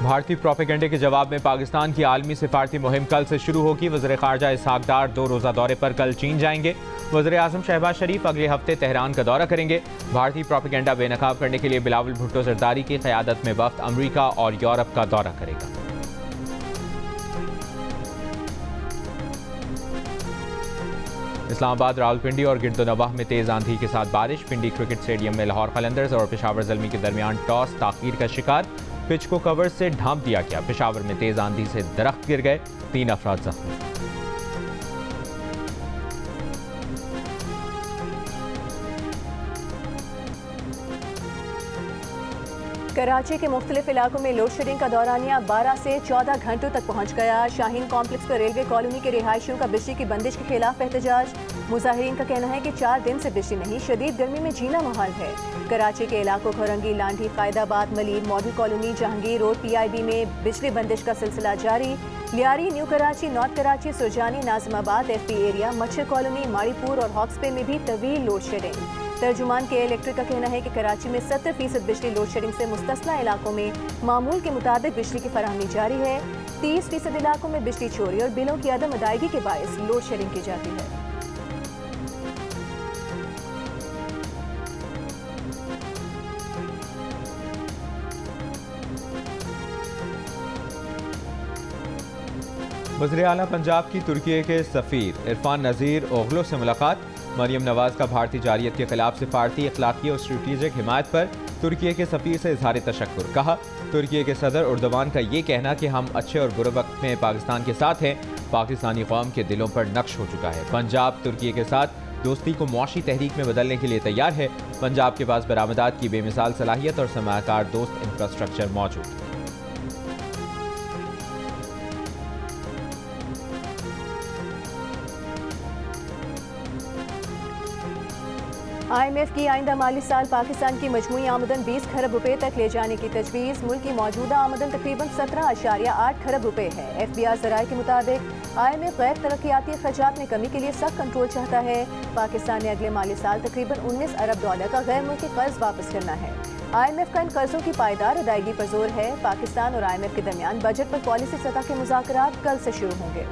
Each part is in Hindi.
भारतीय प्रोपेगेंडे के जवाब में पाकिस्तान की आलमी सिफारती मुहिम कल से शुरू होगी। वज़ीर ख़ारजा इसहाक डार 2 रोज़ा दौरे पर कल चीन जाएंगे। वज़ीर आज़म शहबाज शरीफ अगले हफ्ते तेहरान का दौरा करेंगे। भारतीय प्रोपेगेंडा बेनकाब करने के लिए बिलावल भुट्टो ज़रदारी की क़यादत में वफ़द अमरीका और यूरोप का दौरा करेगा। इस्लामाबाद, रावलपिंडी और गिरदोनवाह में तेज़ आंधी के साथ बारिश। पिंडी क्रिकेट स्टेडियम में लाहौर कलंदर्स और पेशावर ज़ल्मी के दरमियान टॉस ताख़ीर का शिकार। पिच को कवर से ढांप दिया गया। पेशावर में तेज़ आंधी से दरख्त गिर गए, 3 अफराद जख्मी। कराची के मुख्तलिफ इलाकों में लोड शेडिंग का दौरानिया 12 से 14 घंटों तक पहुंच गया। शाहीन कॉम्प्लेक्स पर रेलवे कॉलोनी के रिहायशियों का बिजली की बंदिश के खिलाफ एहतजाज। मुजाहिरीन का कहना है कि 4 दिन से बिजली नहीं, शदीद गर्मी में जीना मुहाल है। कराची के इलाकों Korangi, Landhi, Qaidabad, Malir, model colony, Jahangir road, PIB में बिजली बंदिश का सिलसिला जारी। Lyari, new Karachi, north Karachi, Surjani, Nazimabad, FP area, Machhar colony, Maripur और हॉक्सपे में भी तवील लोड शेडिंग। तर्जुमान के इलेक्ट्रिक का कहना है कि कराची में 70% बिजली लोड शेडिंग से मुस्तस्ना इलाकों में मामूल के मुताबिक बिजली की फराहमी जारी है। 30% इलाकों में बिजली चोरी और बिलों की अदम अदायगी के बायस लोड शेडिंग की जाती है। वज़ीर आला पंजाब की तुर्की के सफ़ीर इरफान नज़ीर ओगलो से मुलाकात। मरियम नवाज का भारतीय जारियत के खिलाफ सिफारती, अखलाकी और स्ट्रेटेजिक हिमायत पर तुर्की के सफ़ीर से इजहार तशक्कुर। कहा, तुर्की के सदर उर्दवान का ये कहना कि हम अच्छे और बुरे वक्त में पाकिस्तान के साथ हैं, पाकिस्तानी कौम के दिलों पर नक्श हो चुका है। पंजाब तुर्की के साथ दोस्ती को मुआशी तहरीक में बदलने के लिए तैयार है। पंजाब के पास बरामदात की बेमिसाल सलाहियत और सरमायाकार दोस्त इंफ्रास्ट्रक्चर मौजूद है। IMF की आइंदा माली साल पाकिस्तान की मजमूई आमदन 20 खरब रुपए तक ले जाने की तजवीज़। मुल्क की मौजूदा आमदन तकरीबन 17.8 खरब रुपए है। FBI ज़राए के मुताबिक IMF गैर तरक्याती अखराजात में कमी के लिए सख्त कंट्रोल चाहता है। पाकिस्तान ने अगले माली साल तकरीबन $19 अरब का गैर मुल्की कर्ज वापस करना है। IMF का इन कर्जों की पायदार अदायगी पर जोर है। पाकिस्तान और IMF के दरमियान बजट पर पॉलिसी सतह के मुज़ाकरात कल से शुरू होंगे।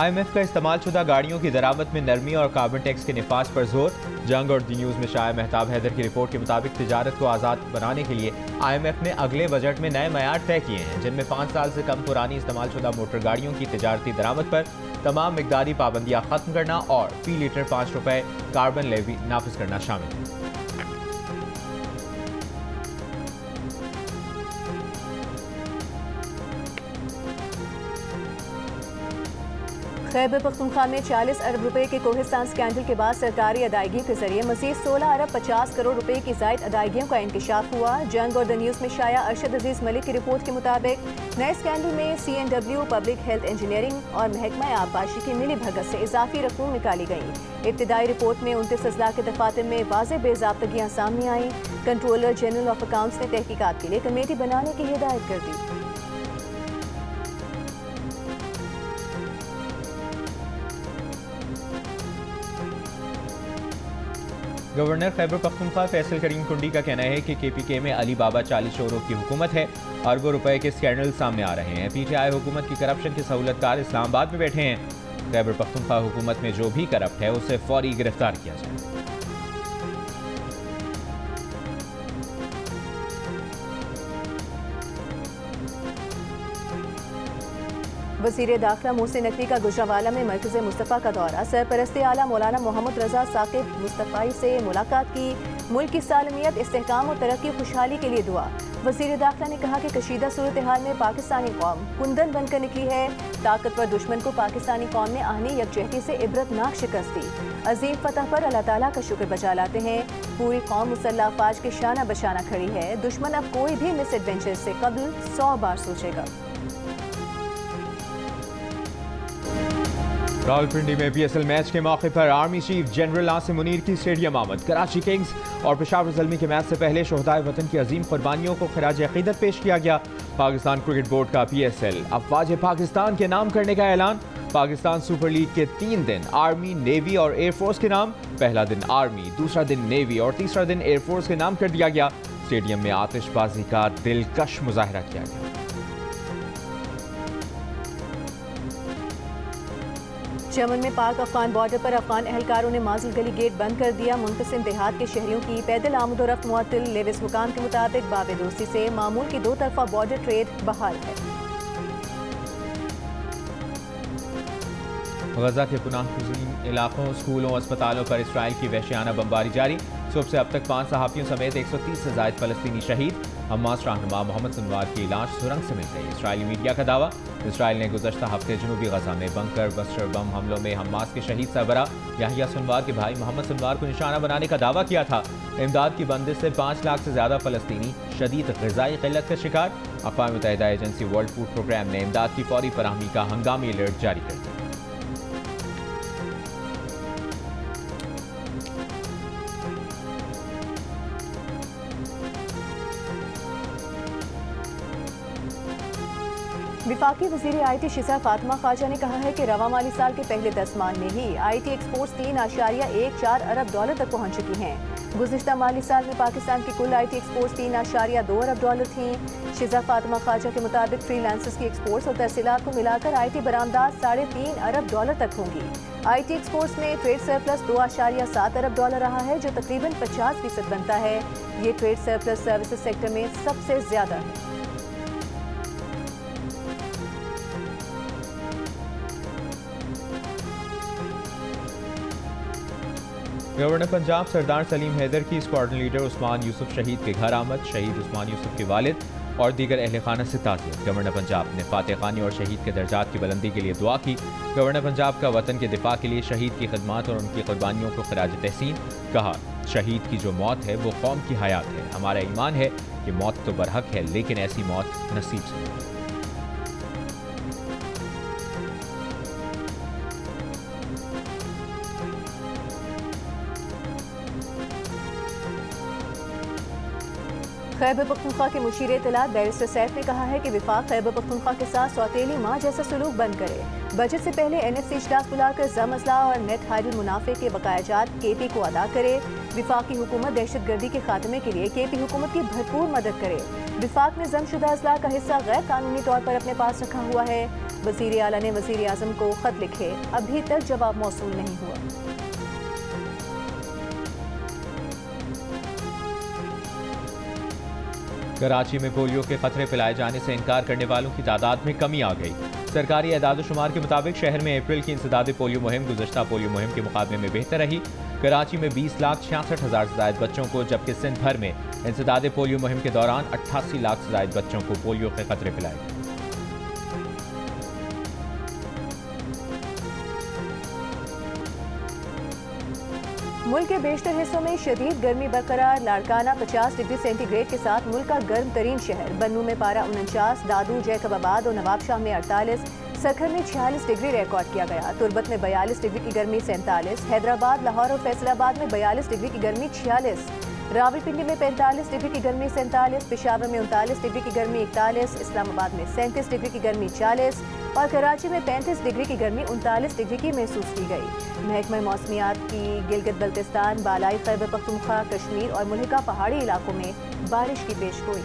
IMF का इस्तेमालशुदा गाड़ियों की दरामद में नरमी और कार्बन टैक्स के निफाज पर जोर। जंग और दी न्यूज़ में शाया मेहताब हैदर की रिपोर्ट के मुताबिक तिजारत को आज़ाद बनाने के लिए IMF ने अगले बजट में नए मयार तय किए हैं, जिनमें 5 साल से कम पुरानी इस्तेमालशुदा मोटर गाड़ियों की तिजारती दरामद पर तमाम मिकदारी पाबंदियाँ खत्म करना और फी लीटर 5 रुपये कार्बन लेवी नाफिज करना शामिल है। खैबर पख्तूनख्वा में 40 अरब रुपए के कोहिस्तान स्कैंडल के बाद सरकारी अदायगियों के जरिए मज़ीद 16 अरब 50 करोड़ रुपए की ज़ायद अदायगियों का इंकशाफ हुआ। जंग और द न्यूज़ में शाया अरशद अजीज मलिक की रिपोर्ट के मुताबिक नए स्कैंडल में CNW, पब्लिक हेल्थ इंजीनियरिंग और महकमा आबपाशी की मिली भगत से इजाफी रकूम निकाली गई। इब्तिदाई रिपोर्ट में 29 अजला के दफातर में वाज़ेह बेज़ाब्तगियाँ सामने आई। कंट्रोलर जनरल ऑफ अकाउंट्स ने तहकीकात के लिए कमेटी बनाने की हिदायत कर दी। गवर्नर खैबर पख्तूनख्वा फैसल करीम कुंडी का कहना है कि KPK में अली बाबा 40 शोरों की हुकूमत है। अरबों रुपए के स्कैंडल सामने आ रहे हैं। PTI हुकूमत की करप्शन के सहूलतकार इस्लामाबाद में बैठे हैं। खैबर पख्तूनख्वा हुकूमत में जो भी करप्ट है उसे फौरी गिरफ्तार किया जाए। वज़ीर दाखिला मोहसिन नकवी का गुजरांवाला में मरकज़ मुस्तफ़ा का दौरा। सरपरस्ती आला मौलाना मोहम्मद रजा साकिब मुस्तफ़ाई से मुलाकात की। मुल्क की सालमियत, इस्तेहकाम और तरक्की खुशहाली के लिए दुआ। वज़ीर दाखिला ने कहा कि कशीदा सूरत हाल में पाकिस्तानी कौम कुंदन बनकर निकली है। ताकतवर दुश्मन को पाकिस्तानी कौम ने आहनी यकजहती से इबरतनाक शिकस्त दी। अजीम फतह पर अल्लाह ताला का शुक्र बजा लाते हैं। पूरी कौम मुसल्लह अफवाज के शाना बशाना खड़ी है। दुश्मन अब कोई भी मिस एडवेंचर से कबल 100 बार सोचेगा। रावलपिंडी में PSL मैच के मौके पर army chief general Asim Munir की स्टेडियम आमद। कराची किंग्स और पेशावर ज़ल्मी के मैच से पहले शोहदाए वतन की अजीम कुर्बानियों को खराज अकीदत पेश किया गया। पाकिस्तान क्रिकेट बोर्ड का PSL अफवाज पाकिस्तान के नाम करने का ऐलान। पाकिस्तान सुपर लीग के 3 दिन आर्मी, नेवी और एयरफोर्स के नाम। पहला दिन आर्मी, दूसरा दिन नेवी और तीसरा दिन एयरफोर्स के नाम कर दिया गया। स्टेडियम में आतिशबाजी का दिलकश मुजाहरा किया गया। चमन में पाक अफगान बॉर्डर पर अफगान एहलकारों ने माजुल गली गेट बंद कर दिया। मुनकसिम देहात के शहरियों की पैदल आमदोरफ्त मुअत्तल। लेविस हुकाम के मुताबिक बाब दोस्ती से मामूल की 2 तरफा बॉर्डर ट्रेड बहाल है। गजा के पुनःकुज़ीन इलाकों, स्कूलों, अस्पतालों पर इसराइल की वहशियाना बमबारी जारी। सुबह से अब तक 5 सहाफ़ियों समेत 130 से ज़ायद फ़लस्तीनी शहीद। हमास रहनुमा मोहम्मद सिनवार की लाश सुरंग से मिल गई। इसराइली मीडिया का दावा, इसराइल ने गुज़श्ता हफ्ते जनूबी गजा में बंकर बस्टर बम हमलों में हमास के शहीद सरबरा याहिया सिनवार के भाई मोहम्मद सिनवार को निशाना बनाने का दावा किया था। इमदाद की बंदिश से 5 लाख से ज़्यादा फ़लस्तीनी शदीद ग़िज़ाई क़िल्लत का शिकार। अक़वाम मुत्तहिदा एजेंसी वर्ल्ड फूड प्रोग्राम ने इमदाद की फौरी फराहमी का हंगामी अलर्ट जारी कर दिया। विफाकी वज़ीर IT शिजा फातिमा ख्वाजा ने कहा है कि रवा माली साल के पहले 10 माह में ही IT एक्सपोर्ट्स $3.14 अरब तक पहुँच चुकी हैं। गुज़िश्ता माली साल में पाकिस्तान की कुल IT एक्सपोर्ट्स $3.2 अरब थीं। शिजा फातिमा ख्वाजा के मुताबिक फ्रीलांसर्स की एक्सपोर्ट्स और तरसीलात को मिलाकर IT बरामदात $3.5 अरब तक होंगी। IT एक्सपोर्ट्स में ट्रेड सरप्लस $2.7 अरब रहा है, जो तकरीबन 50% बनता है। ये ट्रेड सरप्लस सर्विसेज सेक्टर में सबसे ज़्यादा है। गवर्नर पंजाब सरदार सलीम हैदर की स्क्वाड्रन लीडर उस्मान यूसुफ शहीद के घर आमद। शहीद उस्मान यूसुफ के वालिद और दीगर अहल खाना से ताज़ियत। गवर्नर पंजाब ने फातह खानी और शहीद के दर्जात की बुलंदी के लिए दुआ की। गवर्नर पंजाब का वतन के दिफा के लिए शहीद की खिदमत और उनकी कुर्बानियों को खराज तहसीन। कहा, शहीद की जो मौत है वो कौम की हयात है। हमारा ईमान है कि मौत तो बरहक है, लेकिन ऐसी मौत नसीब से नहीं। खैबर पख्तूनख्वा के मुशीर इत्तलात बैरिस्टर सैफ ने कहा है कि विफाक खैबर पख्तूनख्वा के साथ सौतेली माँ जैसा सलूक बंद करे। बजट से पहले NFC इजलास बुलाकर ज़म मसला और नेट हाइडल मुनाफे के बकायाजात KP को अदा करे। विफाकी हुकूमत दहशत गर्दी के खात्मे के लिए KP हुकूमत की भरपूर मदद करे। विफाक ने जमशुदा अजला का हिस्सा गैर कानूनी तौर पर अपने पास रखा हुआ है। वज़ीर आला ने वज़ीर आज़म को खत लिखे, अभी तक जवाब मौसूल नहीं हुआ। कराची में पोलियो के खतरे फैलाए जाने से इनकार करने वालों की तादाद में कमी आ गई। सरकारी एदाद-ओ-शुमार के मुताबिक शहर में अप्रैल की इंसदाद पोलियो मुहिम गुज़श्ता पोलियो मुहिम के मुकाबले में बेहतर रही। कराची में 20,66,000 से ज़ायद बच्चों को, जबकि सिंध भर में इंसदाद पोलियो मुहिम के दौरान 88 लाख से ज़ायद बच्चों को पोलियो के खतरे फैलाए गए। मुल्क के बेशतर हिस्सों में शदीद गर्मी बरकरार। लाड़काना 50 डिग्री सेंटीग्रेड के साथ मुल्क का गर्म तरीन शहर। बन्नू में पारा 49, दादू, जैकबाबाद और नवाबशाह में 48, सखर में 46 डिग्री रिकॉर्ड किया गया। तुर्बत में 42 डिग्री की गर्मी 47, हैदराबाद, लाहौर और फैसलाबाद में 42 डिग्री की गर्मी 46, रावलपिंडी में 45 डिग्री की गर्मी 47, पेशावर में 39 डिग्री की गर्मी 41, इस्लामाबाद में 37 डिग्री की गर्मी 40 और कराची में 35 डिग्री की गर्मी 39 डिग्री की महसूस की गई। महकमा मौसमियात की गिलगित बल्तिस्तान, बालाई खैबर पख्तूनख्वा, कश्मीर और मुल्हिका पहाड़ी इलाकों में बारिश की पेशगोई।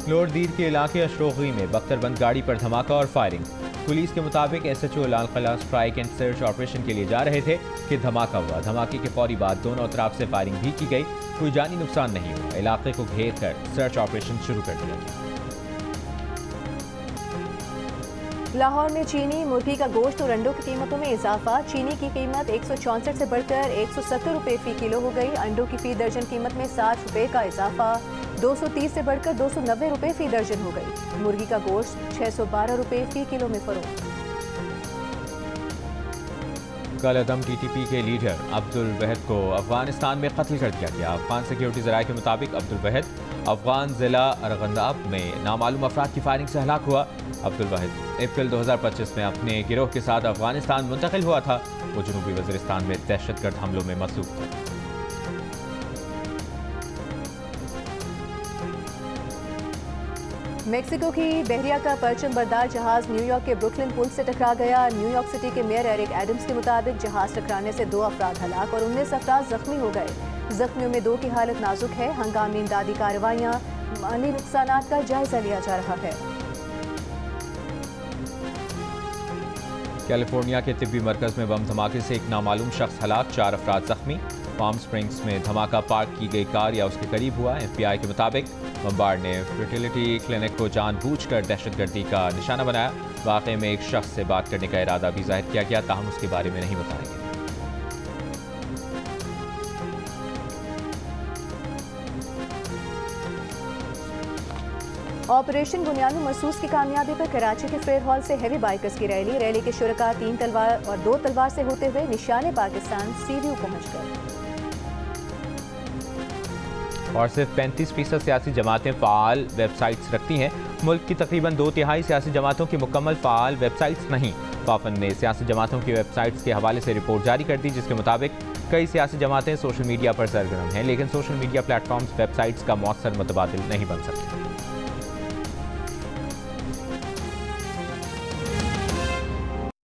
लोअर दीर के इलाके अशरोगी में बख्तरबंद गाड़ी पर धमाका और फायरिंग। पुलिस के मुताबिक SHO Lal Qila strike and search operation के लिए जा रहे थे कि धमाका हुआ। धमाके के फौरी बाद दोनों अतराफ से फायरिंग भी की गई। कोई जानी नुकसान नहीं हुआ। इलाके को घेर कर सर्च ऑपरेशन शुरू कर दिया गया। लाहौर में चीनी, मुर्गी का गोश्त और अंडों की कीमतों में इजाफा। चीनी की कीमत 164 से बढ़कर 170 रुपये फी किलो हो गई। अंडों की फी दर्जन कीमत में 60 रुपये का इजाफा। 230 से बढ़कर 290 रुपये फी दर्जन हो गई। मुर्गी का गोश्त 612 रुपये फी किलो में फरोख्त। कल अदम TTP के लीडर अब्दुल वहद को अफगानिस्तान में कत्ल कर दिया गया। अफगान सिक्योरिटी ज़राए के मुताबिक अब्दुल वहद अफगान ज़िला अरगंदाब में नामालूम अफराद की फायरिंग से हलाक हुआ। अब्दुल वहद अप्रैल 2025 में अपने गिरोह के साथ अफगानिस्तान मुंतकिल हुआ था। वो जनूबी वज़ीरिस्तान में दहशतगर्द हमलों में मसरूफ़ था। मेक्सिको की बहरिया का परचम बरदार जहाज न्यूयॉर्क के ब्रुकलिन पुल से टकरा गया। न्यूयॉर्क सिटी के मेयर एरिक एडम्स के मुताबिक जहाज टकराने से 2 अफराद हलाक और 19 अफराद जख्मी हो गए। जख्मियों में 2 की हालत नाजुक है। हंगामी इमदादी कार्रवाइयाँ, माली नुकसानात का जायजा लिया जा रहा है। कैलिफोर्निया के तिब्बी मरकज में बम धमाके से एक नामालूम शख्स हलाक, 4 अफराद जख्मी। पाम स्प्रिंग्स में धमाका पार्क की गई कार या उसके करीब हुआ। FBI के मुताबिक बमबार ने फर्टिलिटी क्लिनिक को जानबूझकर दहशतगर्दी का निशाना बनाया। वाकये में एक शख्स से बात करने का इरादा भी जाहिर किया गया, ताहम उसके बारे में नहीं बताया गया। ऑपरेशन बुनियादी महसूस की कामयाबी पर कराची के फेयर हॉल से हेवी बाइकर्स की रैली के शुरका 3 तलवार और 2 तलवार से होते हुए निशाने पाकिस्तान CVU पहुंच गए। और सिर्फ 35% सियासी जमातें फ़ाल वेबसाइट्स रखती हैं। मुल्क की तकरीबन 2/3 सियासी जमातों की मुकम्मल फ़ाल वेबसाइट्स नहीं। वाफन ने सियासी जमातों की वेबसाइट्स के हवाले से रिपोर्ट जारी कर दी, जिसके मुताबिक कई सियासी जमातें सोशल मीडिया पर सरगर्म हैं, लेकिन सोशल मीडिया प्लेटफॉर्म्स वेबसाइट्स का मौसर मुतबादिल नहीं बन सकते।